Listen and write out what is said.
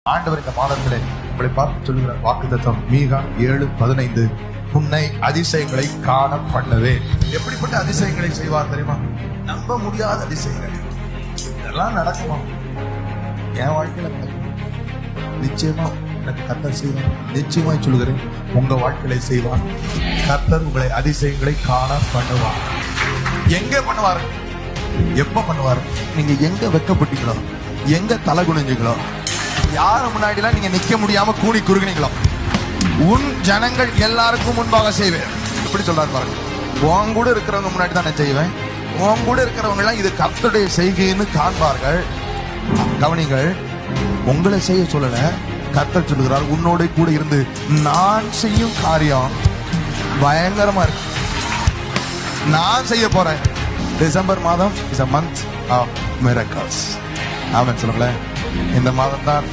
ஆண்டவர் இந்த மாதத்திலே உங்களை பார்த்து சொல்லுகிற வாக்குத்தத்தம் மீகா 7:15, உன்னை அதிசயங்களை காண பண்ணுவேன். எப்படிப்பட்ட அதிசயங்களை செய்வார் தெரியுமா? நம்ப முடியாத அதிசயங்கள். இதெல்லாம் நடக்குமா? என் வாழ்க்கையில நடக்கும். நிச்சயமா எனக்கு கர்த்தர் செய்வார். நிச்சயமாய் சொல்லுகிறேன், உங்க வாழ்க்கையை செய்வார். கர்த்தர் உங்களை அதிசயங்களை காண பண்ணுவார். எங்க பண்ணுவார்? எப்ப பண்ணுவார்? நீங்க எங்க வெட்கப்பட்டீங்களோ, எங்க தலை குனிஞ்சீங்களோ, யாரு முன்னாடிலாம் நீங்க நிக்க முடியாம கூடி குறுகினீங்களோ, உன் ஜனங்கள் எல்லாருக்கும் முன்பாக செய்வேன். எப்படி சொல்றாரு பாருங்க. உன் கூட இருக்கிறவங்க முன்னாடி தான் நான் செய்வேன். உன் கூட இருக்கிறவங்க எல்லாம் இது கர்த்தருடைய செய்கைன்னு காண்பார்கள். கவனிங்கள், உங்களை செய்ய சொல்லல, கர்த்தர் சொல்லுகிறார், உன்னோட கூட இருந்து நான் செய்யும் காரியம் பயங்கரமா இருக்கு. நான் செய்ய போறேன். டிசம்பர் மாதம் is a month of miracles. ஆமென் சொல்லுங்களேன். இந்த மாதம் தான்